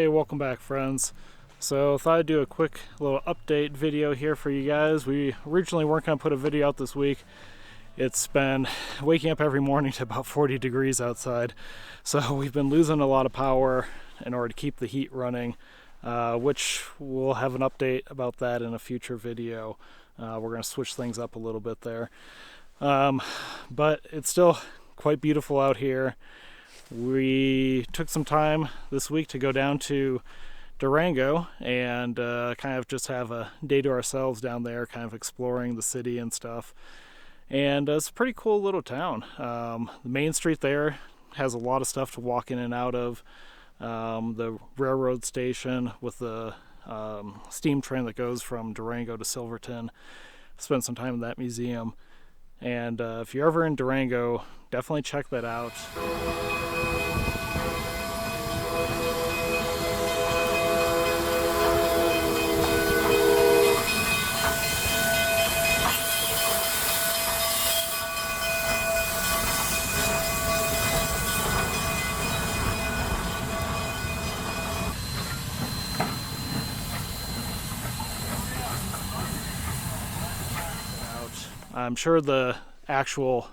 Hey, welcome back, friends. So thought I'd do a quick little update video here for you guys. We originally weren't going to put a video out this week. It's been waking up every morning to about 40 degrees outside, so we've been losing a lot of power in order to keep the heat running, which we'll have an update about that in a future video. We're going to switch things up a little bit there, but it's still quite beautiful out here. We took some time this week to go down to Durango and kind of just have a day to ourselves down there, kind of exploring the city and stuff. And it's a pretty cool little town. The main street there has a lot of stuff to walk in and out of. The railroad station with the steam train that goes from Durango to Silverton. Spent some time in that museum. And if you're ever in Durango, definitely check that out. I'm sure the actual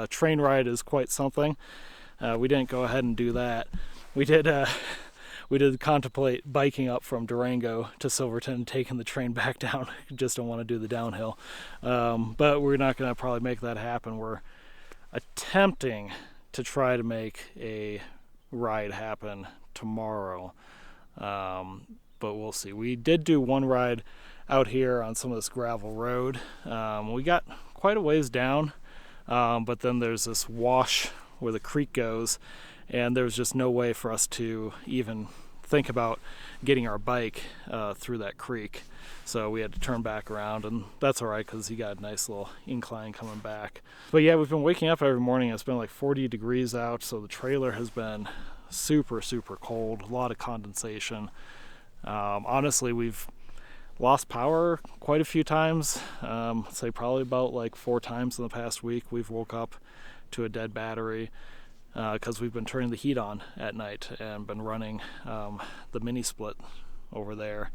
train ride is quite something. We didn't go ahead and do that. We did contemplate biking up from Durango to Silverton and taking the train back down. Just don't want to do the downhill. But we're not going to probably make that happen. We're attempting to try to make a ride happen tomorrow. But we'll see. We did do one ride out here on some of this gravel road. We got quite a ways down, but then there's this wash where the creek goes, and there's just no way for us to even think about getting our bike through that creek. So we had to turn back around, and that's all right because you got a nice little incline coming back. But yeah, we've been waking up every morning. It's been like 40 degrees out, so the trailer has been super cold, a lot of condensation. Honestly, we've lost power quite a few times. I'd say probably about like 4 times in the past week we've woke up to a dead battery because we've been turning the heat on at night and been running the mini split over there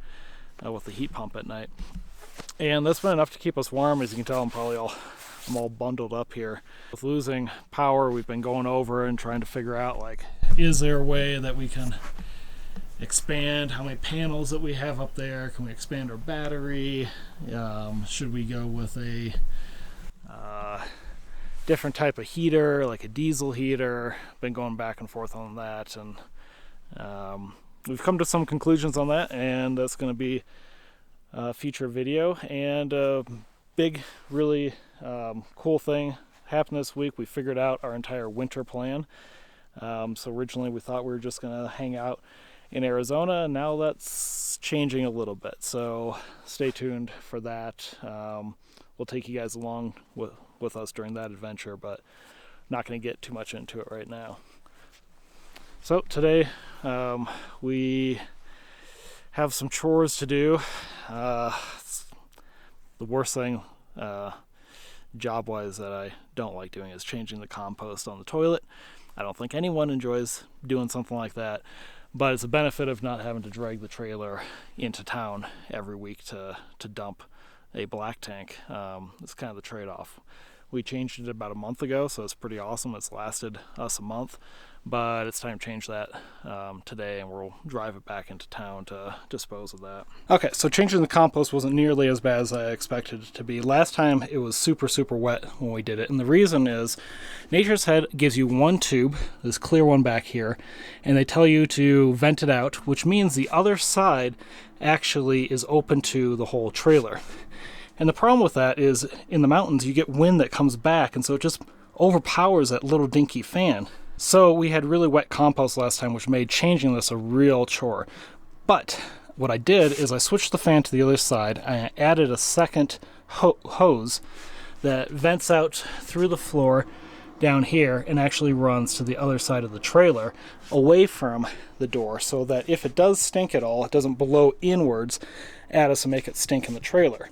with the heat pump at night. And that's been enough to keep us warm. As you can tell, I'm all bundled up here. With losing power, we've been going over and trying to figure out, like, is there a way that we can expand how many panels that we have up there? Can we expand our battery? Should we go with a different type of heater, like a diesel heater? Been going back and forth on that, and we've come to some conclusions on that, and that's going to be a future video. And a big, really cool thing happened this week. We figured out our entire winter plan. So originally we thought we were just going to hang out in Arizona, and now that's changing a little bit, so stay tuned for that. We'll take you guys along with us during that adventure, but not going to get too much into it right now. So today we have some chores to do. The worst thing job-wise that I don't like doing is changing the compost on the toilet. I don't think anyone enjoys doing something like that. But it's a benefit of not having to drag the trailer into town every week to dump a black tank. It's kind of the trade-off. We changed it about a month ago, so it's pretty awesome. It's lasted us a month, but it's time to change that today, and we'll drive it back into town to dispose of that. Okay, so changing the compost wasn't nearly as bad as I expected it to be. Last time it was super wet when we did it, and the reason is Nature's Head gives you one tube, this clear one back here, and they tell you to vent it out, which means the other side actually is open to the whole trailer. And the problem with that is in the mountains you get wind that comes back, and so it just overpowers that little dinky fan. So we had really wet compost last time, which made changing this a real chore. But what I did is I switched the fan to the other side, and I added a second hose that vents out through the floor down here and actually runs to the other side of the trailer away from the door, so that if it does stink at all, it doesn't blow inwards at us and make it stink in the trailer.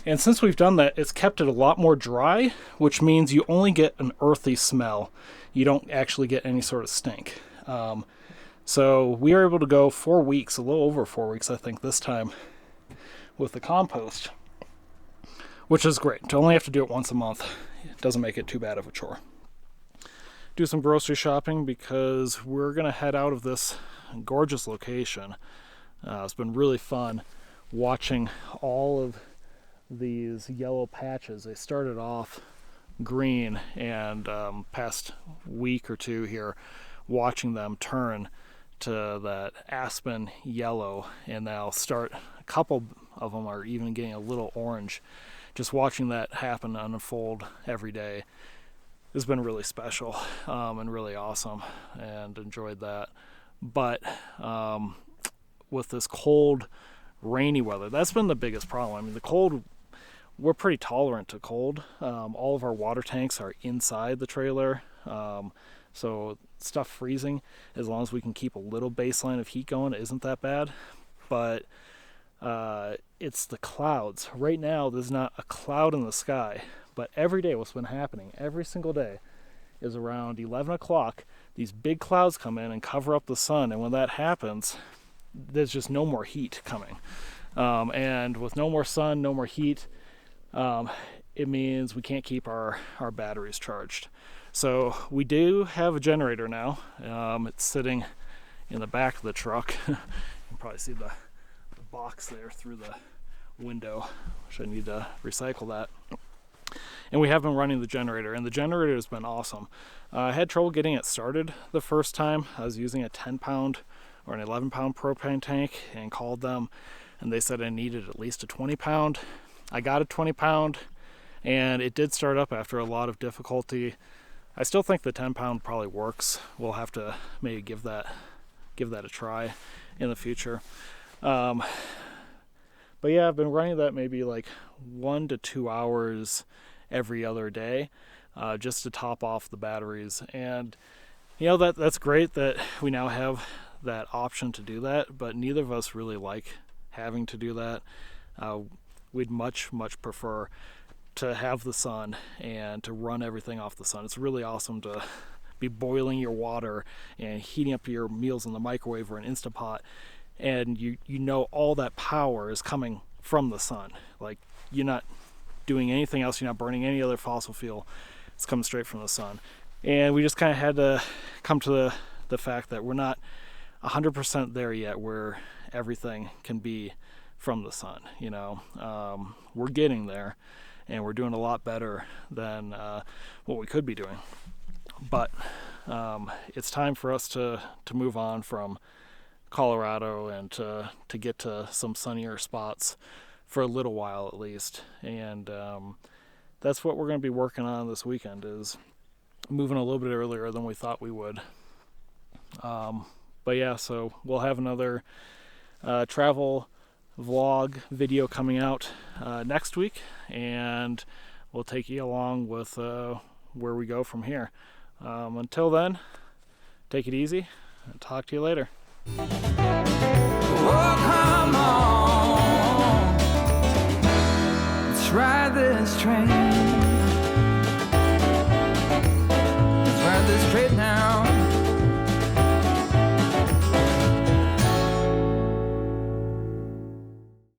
And since we've done that, it's kept it a lot more dry, which means you only get an earthy smell. You don't actually get any sort of stink. So we were able to go 4 weeks, a little over 4 weeks, I think, this time with the compost, which is great. To only have to do it once a month, it doesn't make it too bad of a chore. Do some grocery shopping because we're going to head out of this gorgeous location. It's been really fun watching all of these yellow patches. They started off green, and past week or two here, watching them turn to that aspen yellow, and now start, a couple of them are even getting a little orange. Just watching that happen and unfold every day has been really special, and really awesome, and enjoyed that. But with this cold, rainy weather, that's been the biggest problem. I mean, the cold, we're pretty tolerant to cold. All of our water tanks are inside the trailer, so stuff freezing, as long as we can keep a little baseline of heat going, isn't that bad. But it's the clouds. Right now, there's not a cloud in the sky, but every day, what's been happening every single day is around 11 o'clock, these big clouds come in and cover up the sun, and when that happens, there's just no more heat coming. And with no more sun, no more heat, it means we can't keep our batteries charged. So we do have a generator now. It's sitting in the back of the truck. You can probably see the box there through the window, which I need to recycle that. And we have been running the generator, and the generator has been awesome. I had trouble getting it started the first time. I was using a 10-pound or an 11-pound propane tank and called them, and they said I needed at least a 20-pound. I got a 20-pound, and it did start up after a lot of difficulty. I still think the 10-pound probably works. We'll have to maybe give that a try in the future. But yeah, I've been running that maybe like 1 to 2 hours every other day, just to top off the batteries. And you know, that's great that we now have that option to do that, but neither of us really like having to do that. We'd much prefer to have the sun and to run everything off the sun. It's really awesome to be boiling your water and heating up your meals in the microwave or an Instant Pot, and you know all that power is coming from the sun. Like, you're not doing anything else, you're not burning any other fossil fuel. It's coming straight from the sun. And we just kind of had to come to the fact that we're not 100% there yet where everything can be from the sun. You know, we're getting there, and we're doing a lot better than what we could be doing. But it's time for us to move on from Colorado and to get to some sunnier spots for a little while at least. And that's what we're going to be working on this weekend, is moving a little bit earlier than we thought we would. But yeah, so we'll have another travel vlog video coming out next week, and we'll take you along with where we go from here. Until then, take it easy, and talk to you later.